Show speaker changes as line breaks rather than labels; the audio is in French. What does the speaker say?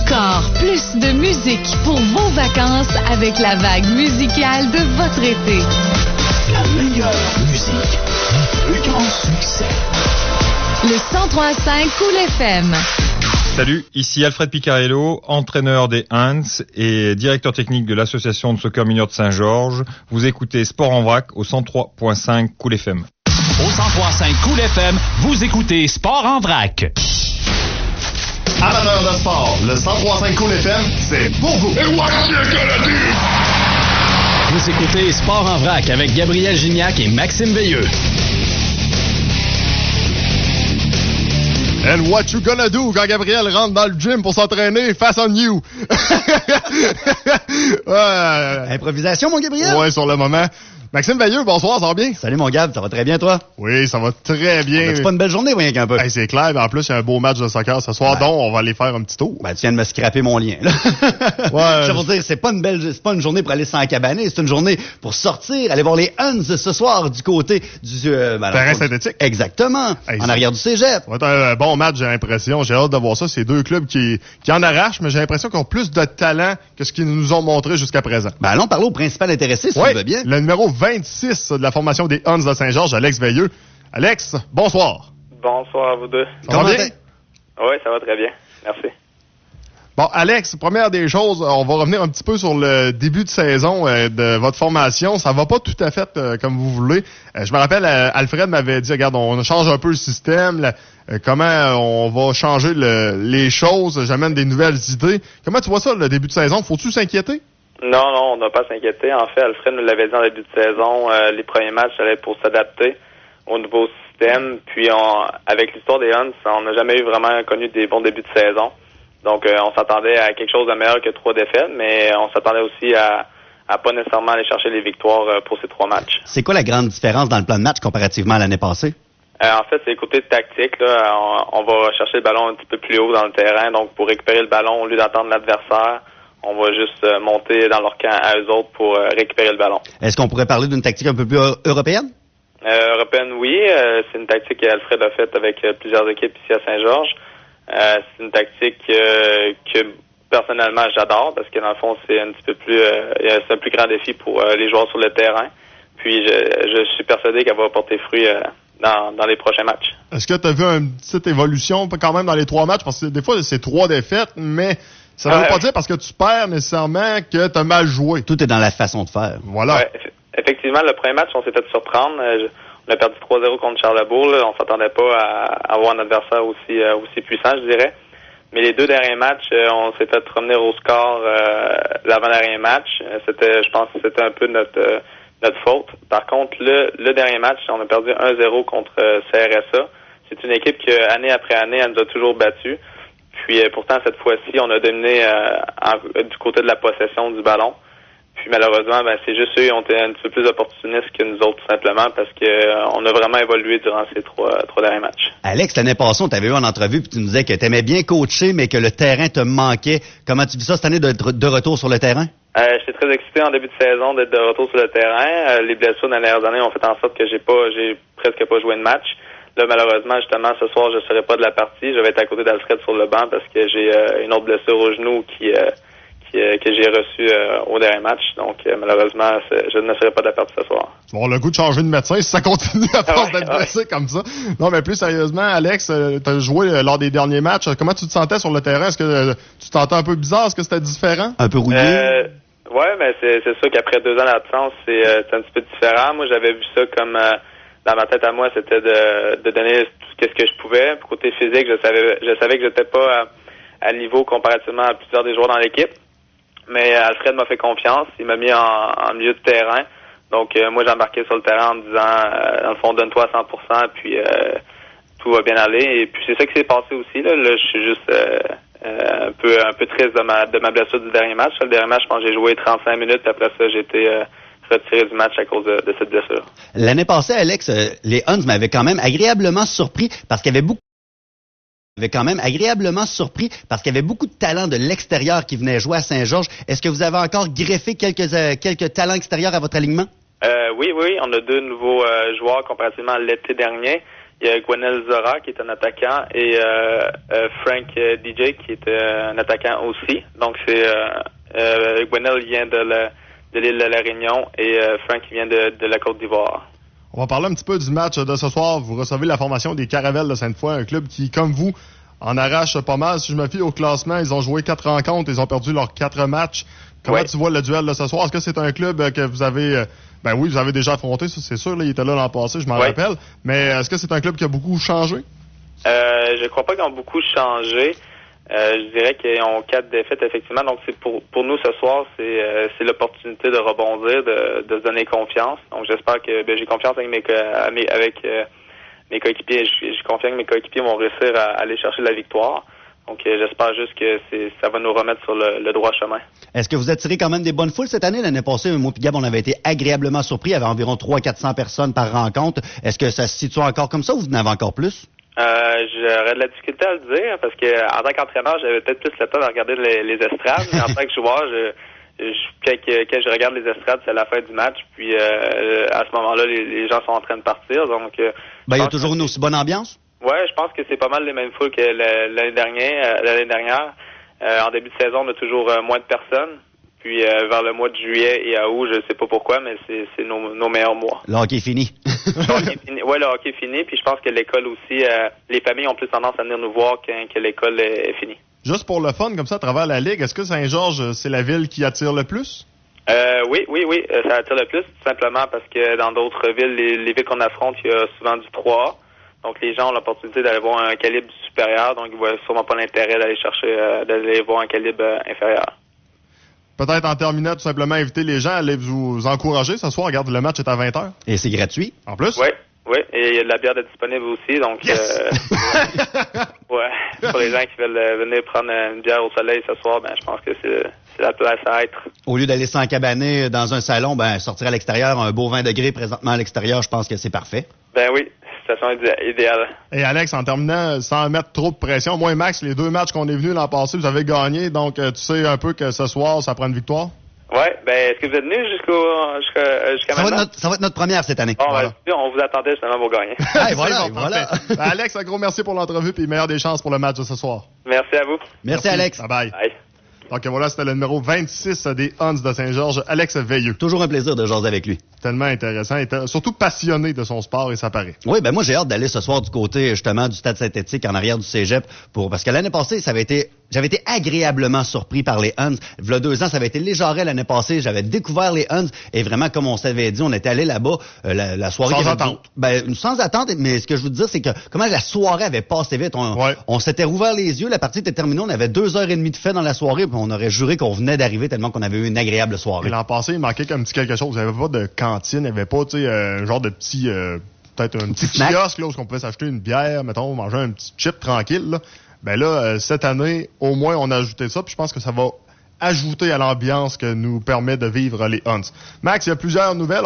Encore plus de musique pour vos vacances avec la vague musicale de votre été.
La meilleure musique, le plus grand succès.
Le 103.5 Cool FM.
Salut, ici Alfred Picarello, entraîneur des Hans et directeur technique de l'association de soccer mineur de Saint-Georges. Vous écoutez Sport en vrac au 103.5 Cool FM.
Au 103.5 Cool FM, vous écoutez Sport en vrac.
Amateurs de sport, le 103.5 Cool FM, c'est pour vous.
Vous écoutez Sport en vrac avec Gabriel Gignac et Maxime Veilleux.
And what you gonna do quand Gabriel rentre dans le gym pour s'entraîner face on you?
Improvisation, mon Gabriel?
Ouais, sur le moment. Maxime Veilleux, bonsoir, ça va bien?
Salut, mon Gab, ça va très bien, toi?
Oui, ça va très bien.
C'est pas une belle journée, voyons qu'un peu.
Hey, c'est clair, mais en plus, il y a un beau match de soccer ce soir, donc on va aller faire un petit tour.
Ben, tu viens de me scraper mon lien, là.
Ouais.
Je veux dire, c'est pas une journée pour aller s'encabaner, c'est une journée pour sortir, aller voir les Huns ce soir du côté du...
terrain synthétique.
Exactement,
hey,
en arrière du cégep.
Ça va être un bon match, j'ai l'impression. J'ai hâte de voir ça. C'est deux clubs qui en arrachent, mais j'ai l'impression qu'ils ont plus de talent que ce qu'ils nous ont montré jusqu'à présent.
Ben, allons parler au principal intéressé, si tu veux bien.
Le numéro 26 de la formation des Huns de Saint-Georges, Alex Veilleux. Alex, bonsoir.
Bonsoir à vous deux.
Ça va bien?
Oui, ça va très bien. Merci.
Bon, Alex, première des choses, on va revenir un petit peu sur le début de saison de votre formation. Ça va pas tout à fait comme vous voulez. Je me rappelle, Alfred m'avait dit, regarde, on change un peu le système, comment on va changer les choses, j'amène des nouvelles idées. Comment tu vois ça, le début de saison? Faut-tu s'inquiéter?
Non, on n'a pas à s'inquiéter. En fait, Alfred nous l'avait dit en début de saison, les premiers matchs allaient pour s'adapter au nouveau système. Puis, avec l'histoire des Huns, on n'a jamais eu vraiment connu des bons débuts de saison. Donc, on s'attendait à quelque chose de meilleur que 3 défaites, mais on s'attendait aussi à pas nécessairement aller chercher les victoires pour ces 3 matchs.
C'est quoi la grande différence dans le plan de match comparativement à l'année passée?
En fait, c'est le côté tactique. Là, on va chercher le ballon un petit peu plus haut dans le terrain. Donc, pour récupérer le ballon, au lieu d'attendre l'adversaire, on va juste monter dans leur camp à eux autres pour récupérer le ballon.
Est-ce qu'on pourrait parler d'une tactique un peu plus européenne?
Européenne, oui. C'est une tactique qu'Alfred a faite avec plusieurs équipes ici à Saint-Georges. C'est une tactique que personnellement j'adore parce que dans le fond c'est un petit peu plus c'est un plus grand défi pour les joueurs sur le terrain. Puis je suis persuadé qu'elle va porter fruit dans les prochains matchs.
Est-ce que tu as vu une petite évolution quand même dans les 3 matchs? Parce que des fois c'est 3 défaites, mais ça ne veut pas dire parce que tu perds nécessairement que tu as mal joué.
Tout est dans la façon de faire.
Voilà.
Ouais, effectivement, le premier match, on s'est fait surprendre. On a perdu 3-0 contre Charlebourg. Là. On s'attendait pas à avoir un adversaire aussi puissant, je dirais. Mais les 2 derniers matchs, on s'est fait revenir au score l'avant-dernier match. Je pense que c'était un peu notre faute. Par contre, le dernier match, on a perdu 1-0 contre CRSA. C'est une équipe qui, année après année, elle nous a toujours battus. Puis pourtant, cette fois-ci, on a dominé du côté de la possession du ballon. Puis malheureusement, c'est juste eux qui ont été un petit peu plus opportunistes que nous autres, tout simplement, parce que on a vraiment évolué durant ces trois derniers matchs.
Alex, l'année passée, on t'avait eu en entrevue puis tu nous disais que tu aimais bien coacher, mais que le terrain te manquait. Comment tu vis ça cette année de retour sur le terrain?
J'étais très excité en début de saison d'être de retour sur le terrain. Les blessures dans les dernières années ont fait en sorte que j'ai presque pas joué de match. Là, malheureusement, justement, ce soir, je ne serai pas de la partie. Je vais être à côté d'Alfred sur le banc parce que j'ai une autre blessure au genou que j'ai reçue au dernier match. Donc, malheureusement, je ne serai pas de la partie ce soir.
Tu vas avoir le goût de changer de médecin si ça continue à force d'être blessé comme ça. Non, mais plus sérieusement, Alex, tu as joué lors des derniers matchs. Comment tu te sentais sur le terrain? Est-ce que tu te sentais un peu bizarre? Est-ce que c'était différent?
Un peu rouillé?
Ouais, mais c'est sûr qu'après 2 ans d'absence, c'est un petit peu différent. Moi, j'avais vu ça comme... dans ma tête à moi, c'était de donner tout ce que je pouvais. Pour côté physique, je savais que j'étais pas à niveau comparativement à plusieurs des joueurs dans l'équipe. Mais Alfred m'a fait confiance. Il m'a mis en milieu de terrain. Donc, moi, j'ai embarqué sur le terrain en me disant, dans le fond, donne-toi à 100%, puis tout va bien aller. Et puis, c'est ça qui s'est passé aussi. Là, je suis juste un peu triste de ma blessure du dernier match. Le dernier match, je pense que j'ai joué 35 minutes. Puis après ça, j'ai été retiré du match à cause de cette blessure.
L'année passée, Alex, les Huns m'avaient quand même agréablement surpris parce qu'il y avait beaucoup de talents de l'extérieur qui venaient jouer à Saint-Georges. Est-ce que vous avez encore greffé quelques talents extérieurs à votre alignement?
Oui. On a 2 nouveaux joueurs comparativement à l'été dernier. Il y a Gwenel Zora qui est un attaquant et Frank DJ qui est un attaquant aussi. Donc c'est Gwenel vient de l'île de la Réunion et Frank vient de la Côte d'Ivoire.
On va parler un petit peu du match de ce soir. Vous recevez la formation des Caravelles de Sainte-Foy, un club qui, comme vous, en arrache pas mal. Si je me fie au classement, ils ont joué 4 rencontres, ils ont perdu leurs 4 matchs. Comment tu vois le duel de ce soir? Est-ce que c'est un club que vous avez... Ben oui, vous avez déjà affronté, ça, c'est sûr. Là, il était là l'an passé, je m'en rappelle. Mais est-ce que c'est un club qui a beaucoup changé?
Je crois pas qu'ils ont beaucoup changé. Je dirais qu'ils ont 4 défaites, effectivement. Donc, c'est pour nous, ce soir, c'est l'opportunité de rebondir, de se donner confiance. Donc, j'espère que j'ai confiance avec mes coéquipiers. J'ai confiance que mes coéquipiers vont réussir à aller chercher la victoire. Donc, j'espère juste que ça va nous remettre sur le droit chemin.
Est-ce que vous attirez quand même des bonnes foules cette année? L'année passée, moi et Gab, on avait été agréablement surpris. Il y avait environ 300-400 personnes par rencontre. Est-ce que ça se situe encore comme ça ou vous en avez encore plus?
J'aurais de la difficulté à le dire parce que en tant qu'entraîneur, j'avais peut-être plus le temps de regarder les estrades. Mais en tant que joueur, quand je regarde les estrades, c'est à la fin du match. Puis à ce moment-là, les gens sont en train de partir. Donc, il
y a toujours une aussi bonne ambiance?
Ouais, je pense que c'est pas mal les mêmes foules que l'année dernière. En début de saison, on a toujours moins de personnes. Puis vers le mois de juillet et à août, je sais pas pourquoi, mais c'est nos meilleurs mois.
Le hockey est fini.
Ouais, le hockey est fini. Puis je pense que l'école aussi, les familles ont plus tendance à venir nous voir que l'école est finie.
Juste pour le fun, comme ça, à travers la Ligue, est-ce que Saint-Georges, c'est la ville qui attire le plus?
Oui, ça attire le plus, tout simplement parce que dans d'autres villes, les villes qu'on affronte, il y a souvent du 3A. Donc, les gens ont l'opportunité d'aller voir un calibre supérieur. Donc, ils voient sûrement pas l'intérêt d'aller voir un calibre inférieur.
Peut-être en terminant, tout simplement inviter les gens à aller vous encourager ce soir. Regarde, le match est à 20h.
Et c'est gratuit?
En plus?
Oui. Et il y a de la bière disponible aussi. Donc,
yes!
Pour les gens qui veulent venir prendre une bière au soleil ce soir, je pense que c'est la place à être.
Au lieu d'aller s'encabaner dans un salon, sortir à l'extérieur, un beau 20 degrés présentement à l'extérieur, je pense que c'est parfait.
Oui. Situation idéale.
Et Alex, en terminant, sans mettre trop de pression, moi et Max, les 2 matchs qu'on est venus l'an passé, vous avez gagné, donc tu sais un peu que ce soir, ça prend une victoire?
Oui, est-ce que vous êtes venus jusqu'à maintenant?
Ça va être notre première cette année.
Bon, voilà. On vous attendait justement pour gagner.
Voilà.
Alex, un gros merci pour l'entrevue et meilleure des chances pour le match de ce soir.
Merci à vous.
Merci Alex.
Bye. Donc voilà, c'était le numéro 26 des Huns de Saint-Georges, Alex Veilleux.
Toujours un plaisir de jaser avec lui.
Tellement intéressant, et surtout passionné de son sport, et ça paraît.
Oui, moi j'ai hâte d'aller ce soir du côté justement du stade synthétique en arrière du cégep parce que l'année passée, j'avais été agréablement surpris par les Huns. Il y a 2 ans, ça avait été Légendaire l'année passée, j'avais découvert les Huns et vraiment comme on s'avait dit, on était allé là-bas la soirée
sans attente.
Sans attente, mais ce que je veux dire c'est que comment la soirée avait passé vite, on s'était rouvert les yeux, la partie était terminée, on avait 2h30 de fait dans la soirée, puis on aurait juré qu'on venait d'arriver tellement qu'on avait eu une agréable soirée.
Et l'an passé, il manquait comme petit quelque chose, il n'y avait pas de cantine, il n'y avait pas un genre de petit peut-être un petit kiosque là où on pouvait s'acheter une bière, mettons, manger un petit chip tranquille là. Cette année, au moins, on a ajouté ça, puis je pense que ça va ajouter à l'ambiance que nous permet de vivre les Huns. Max, il y a plusieurs nouvelles.